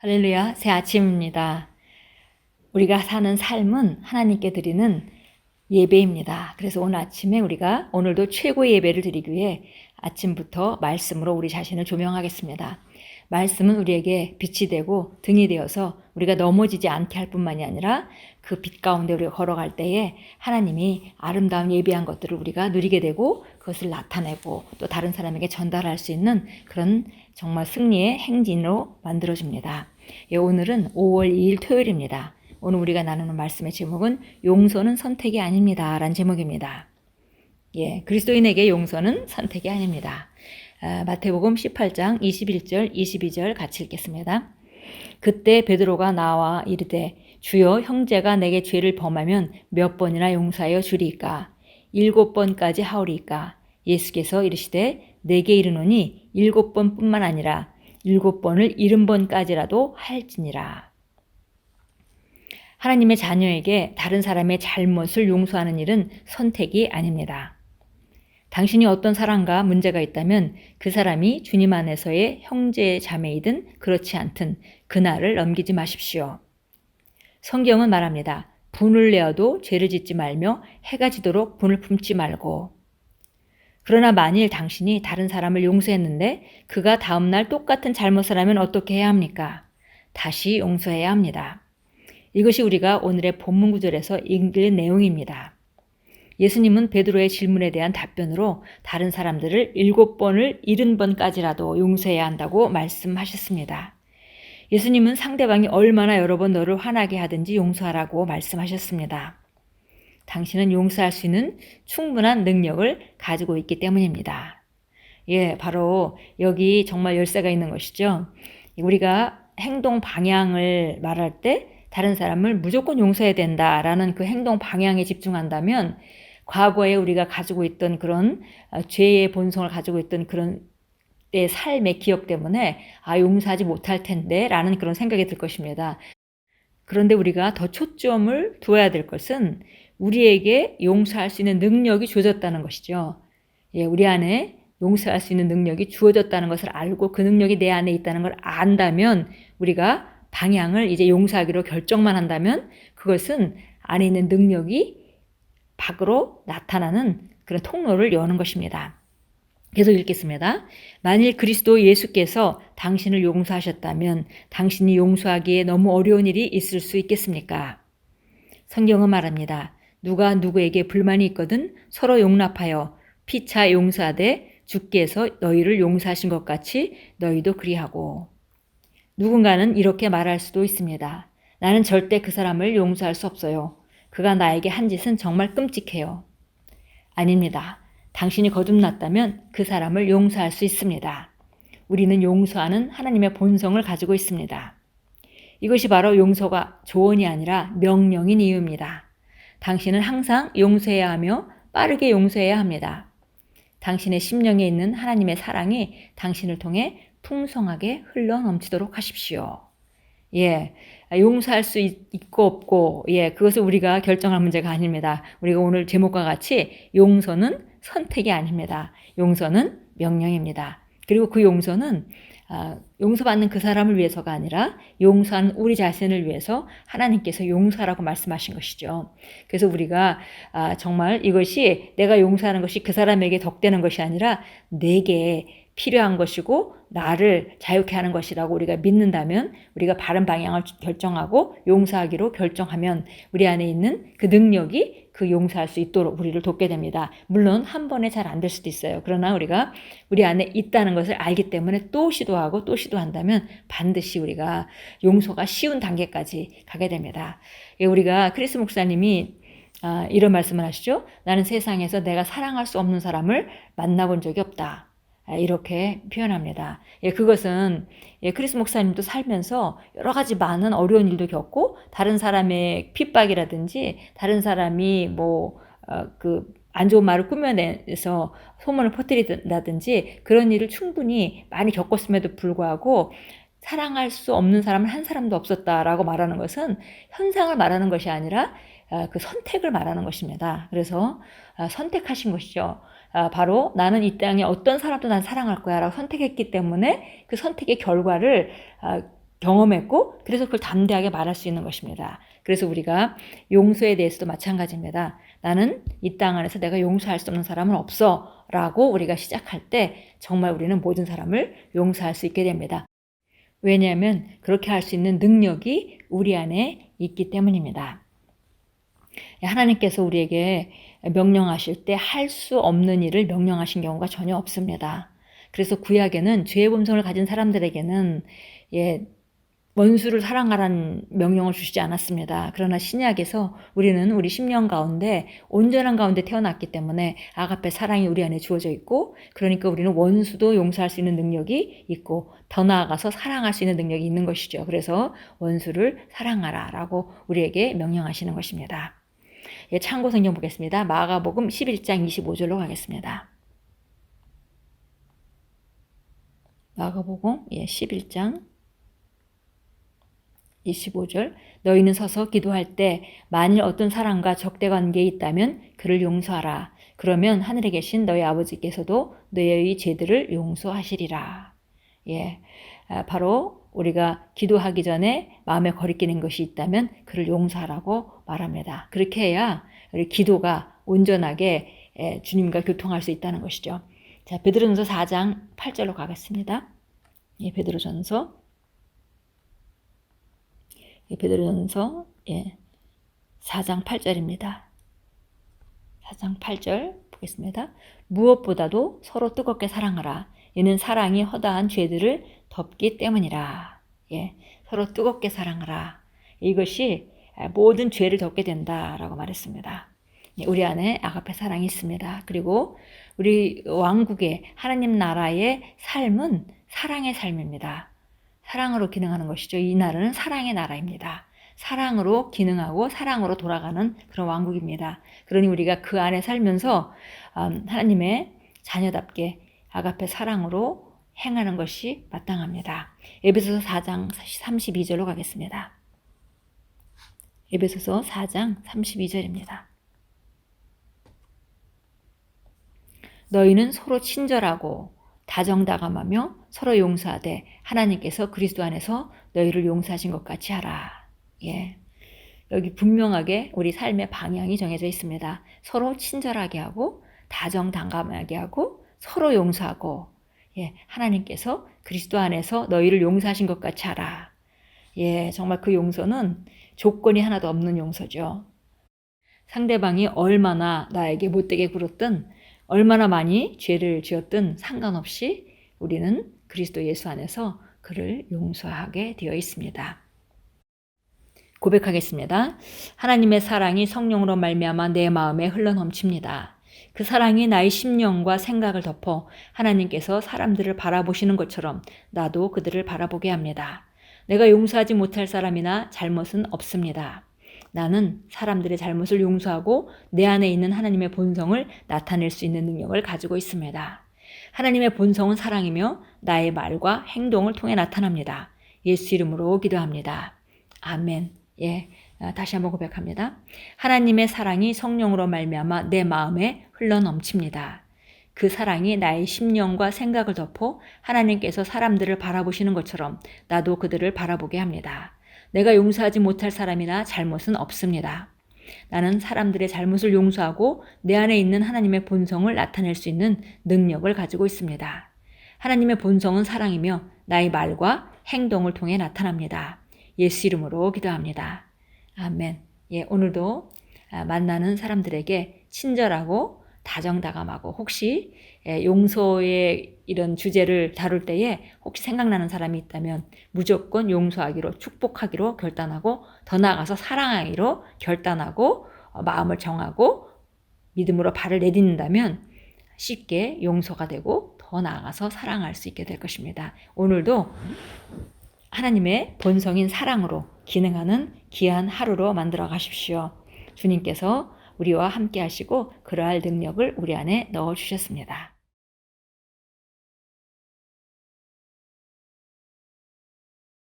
할렐루야, 새 아침입니다. 우리가 사는 삶은 하나님께 드리는 예배입니다. 그래서 오늘 아침에 우리가 오늘도 최고의 예배를 드리기 위해 아침부터 말씀으로 우리 자신을 조명하겠습니다. 말씀은 우리에게 빛이 되고 등이 되어서 우리가 넘어지지 않게 할 뿐만이 아니라 그 빛 가운데 우리가 걸어갈 때에 하나님이 아름다운 예비한 것들을 우리가 누리게 되고 그것을 나타내고 또 다른 사람에게 전달할 수 있는 그런 정말 승리의 행진으로 만들어줍니다. 오늘은 5월 2일 토요일입니다. 오늘 우리가 나누는 말씀의 제목은 용서는 선택이 아닙니다 라는 제목입니다. 그리스도인에게 용서는 선택이 아닙니다. 마태복음 18장 21절 22절 같이 읽겠습니다. 그때 베드로가 나와 이르되 주여 형제가 내게 죄를 범하면 몇 번이나 용서하여 주리이까 7번까지 하오리이까 예수께서 이르시되 내게 이르노니 7번뿐만 아니라 7번을 70번까지라도 할지니라. 하나님의 자녀에게 다른 사람의 잘못을 용서하는 일은 선택이 아닙니다. 당신이 어떤 사람과 문제가 있다면 그 사람이 주님 안에서의 형제 자매이든 그렇지 않든 그날을 넘기지 마십시오. 성경은 말합니다. 분을 내어도 죄를 짓지 말며 해가 지도록 분을 품지 말고. 그러나 만일 당신이 다른 사람을 용서했는데 그가 다음날 똑같은 잘못을 하면 어떻게 해야 합니까? 다시 용서해야 합니다. 이것이 우리가 오늘의 본문 구절에서 읽은 내용입니다. 예수님은 베드로의 질문에 대한 답변으로 다른 사람들을 7번을 70번까지라도 용서해야 한다고 말씀하셨습니다. 예수님은 상대방이 얼마나 여러 번 너를 화나게 하든지 용서하라고 말씀하셨습니다. 당신은 용서할 수 있는 충분한 능력을 가지고 있기 때문입니다. 바로 여기 정말 열쇠가 있는 것이죠. 우리가 행동 방향을 말할 때 다른 사람을 무조건 용서해야 된다라는 그 행동 방향에 집중한다면 과거에 우리가 가지고 있던 그런 죄의 본성을 가지고 있던 그런 내 삶의 기억 때문에 용서하지 못할 텐데 라는 그런 생각이 들 것입니다. 그런데 우리가 더 초점을 두어야 될 것은 우리에게 용서할 수 있는 능력이 주어졌다는 것이죠. 우리 안에 용서할 수 있는 능력이 주어졌다는 것을 알고 그 능력이 내 안에 있다는 걸 안다면 우리가 방향을 이제 용서하기로 결정만 한다면 그것은 안에 있는 능력이 밖으로 나타나는 그런 통로를 여는 것입니다. 계속 읽겠습니다. 만일 그리스도 예수께서 당신을 용서하셨다면 당신이 용서하기에 너무 어려운 일이 있을 수 있겠습니까? 성경은 말합니다. 누가 누구에게 불만이 있거든 서로 용납하여 피차 용서하되 주께서 너희를 용서하신 것 같이 너희도 그리하고. 누군가는 이렇게 말할 수도 있습니다. 나는 절대 그 사람을 용서할 수 없어요. 그가 나에게 한 짓은 정말 끔찍해요. 아닙니다. 당신이 거듭났다면 그 사람을 용서할 수 있습니다. 우리는 용서하는 하나님의 본성을 가지고 있습니다. 이것이 바로 용서가 조언이 아니라 명령인 이유입니다. 당신은 항상 용서해야 하며 빠르게 용서해야 합니다. 당신의 심령에 있는 하나님의 사랑이 당신을 통해 풍성하게 흘러넘치도록 하십시오. 용서할 수 있고 없고 그것을 우리가 결정할 문제가 아닙니다. 우리가 오늘 제목과 같이 용서는 선택이 아닙니다. 용서는 명령입니다. 그리고 그 용서는 용서받는 그 사람을 위해서가 아니라 용서하는 우리 자신을 위해서 하나님께서 용서하라고 말씀하신 것이죠. 그래서 우리가 정말 이것이 내가 용서하는 것이 그 사람에게 덕되는 것이 아니라 내게 필요한 것이고 나를 자유케 하는 것이라고 우리가 믿는다면 우리가 바른 방향을 결정하고 용서하기로 결정하면 우리 안에 있는 그 능력이 그 용서할 수 있도록 우리를 돕게 됩니다. 물론 한 번에 잘 안 될 수도 있어요. 그러나 우리가 우리 안에 있다는 것을 알기 때문에 또 시도하고 또 시도한다면 반드시 우리가 용서가 쉬운 단계까지 가게 됩니다. 우리가 크리스 목사님이 이런 말씀을 하시죠. 나는 세상에서 내가 사랑할 수 없는 사람을 만나본 적이 없다. 이렇게 표현합니다. 그것은 크리스 목사님도 살면서 여러 가지 많은 어려운 일도 겪고 다른 사람의 핍박이라든지 다른 사람이 안 좋은 말을 꾸며내서 소문을 퍼뜨린다든지 그런 일을 충분히 많이 겪었음에도 불구하고 사랑할 수 없는 사람은 한 사람도 없었다라고 말하는 것은 현상을 말하는 것이 아니라 그 선택을 말하는 것입니다. 그래서 선택하신 것이죠. 바로 나는 이 땅에 어떤 사람도 난 사랑할 거야 라고 선택했기 때문에 그 선택의 결과를 경험했고 그래서 그걸 담대하게 말할 수 있는 것입니다. 그래서 우리가 용서에 대해서도 마찬가지입니다. 나는 이 땅 안에서 내가 용서할 수 없는 사람은 없어 라고 우리가 시작할 때 정말 우리는 모든 사람을 용서할 수 있게 됩니다. 왜냐하면 그렇게 할 수 있는 능력이 우리 안에 있기 때문입니다. 하나님께서 우리에게 명령하실 때 할 수 없는 일을 명령하신 경우가 전혀 없습니다. 그래서 구약에는 죄의 본성을 가진 사람들에게는 원수를 사랑하라는 명령을 주시지 않았습니다. 그러나 신약에서 우리는 우리 심령 가운데 온전한 가운데 태어났기 때문에 아가페 사랑이 우리 안에 주어져 있고, 그러니까 우리는 원수도 용서할 수 있는 능력이 있고 더 나아가서 사랑할 수 있는 능력이 있는 것이죠. 그래서 원수를 사랑하라라고 우리에게 명령하시는 것입니다. 참고 성경 보겠습니다. 마가복음 11장 25절로 가겠습니다. 마가복음 11장 25절. 너희는 서서 기도할 때 만일 어떤 사람과 적대 관계에 있다면 그를 용서하라. 그러면 하늘에 계신 너희 아버지께서도 너희의 죄들을 용서하시리라. 바로 우리가 기도하기 전에 마음에 거리끼는 것이 있다면 그를 용서하라고 말합니다. 그렇게 해야 우리 기도가 온전하게 주님과 교통할 수 있다는 것이죠. 자, 베드로전서 4장 8절로 가겠습니다. 베드로전서 4장 8절입니다. 4장 8절 보겠습니다. 무엇보다도 서로 뜨겁게 사랑하라. 이는 사랑이 허다한 죄들을 덮기 때문이라. 서로 뜨겁게 사랑하라. 이것이 모든 죄를 덮게 된다라고 말했습니다. 우리 안에 아가페 사랑이 있습니다. 그리고 우리 왕국의 하나님 나라의 삶은 사랑의 삶입니다. 사랑으로 기능하는 것이죠. 이 나라는 사랑의 나라입니다. 사랑으로 기능하고 사랑으로 돌아가는 그런 왕국입니다. 그러니 우리가 그 안에 살면서 하나님의 자녀답게 아가페 사랑으로 행하는 것이 마땅합니다. 에베소서 4장 32절로 가겠습니다. 에베소서 4장 32절입니다. 너희는 서로 친절하고 다정다감하며 서로 용서하되 하나님께서 그리스도 안에서 너희를 용서하신 것 같이 하라. 여기 분명하게 우리 삶의 방향이 정해져 있습니다. 서로 친절하게 하고 다정다감하게 하고 서로 용서하고 하나님께서 그리스도 안에서 너희를 용서하신 것 같이 하라. 정말 그 용서는 조건이 하나도 없는 용서죠. 상대방이 얼마나 나에게 못되게 굴었든 얼마나 많이 죄를 지었든 상관없이 우리는 그리스도 예수 안에서 그를 용서하게 되어 있습니다. 고백하겠습니다. 하나님의 사랑이 성령으로 말미암아 내 마음에 흘러넘칩니다. 그 사랑이 나의 심령과 생각을 덮어 하나님께서 사람들을 바라보시는 것처럼 나도 그들을 바라보게 합니다. 내가 용서하지 못할 사람이나 잘못은 없습니다. 나는 사람들의 잘못을 용서하고 내 안에 있는 하나님의 본성을 나타낼 수 있는 능력을 가지고 있습니다. 하나님의 본성은 사랑이며 나의 말과 행동을 통해 나타납니다. 예수 이름으로 기도합니다. 아멘. 다시 한번 고백합니다. 하나님의 사랑이 성령으로 말미암아 내 마음에 흘러넘칩니다. 그 사랑이 나의 심령과 생각을 덮어 하나님께서 사람들을 바라보시는 것처럼 나도 그들을 바라보게 합니다. 내가 용서하지 못할 사람이나 잘못은 없습니다. 나는 사람들의 잘못을 용서하고 내 안에 있는 하나님의 본성을 나타낼 수 있는 능력을 가지고 있습니다. 하나님의 본성은 사랑이며 나의 말과 행동을 통해 나타납니다. 예수 이름으로 기도합니다. 아멘. 오늘도 만나는 사람들에게 친절하고 다정다감하고 혹시 용서의 이런 주제를 다룰 때에 혹시 생각나는 사람이 있다면 무조건 용서하기로 축복하기로 결단하고 더 나아가서 사랑하기로 결단하고 마음을 정하고 믿음으로 발을 내딛는다면 쉽게 용서가 되고 더 나아가서 사랑할 수 있게 될 것입니다. 오늘도 하나님의 본성인 사랑으로 기능하는 귀한 하루로 만들어 가십시오. 주님께서 우리와 함께 하시고 그러할 능력을 우리 안에 넣어 주셨습니다.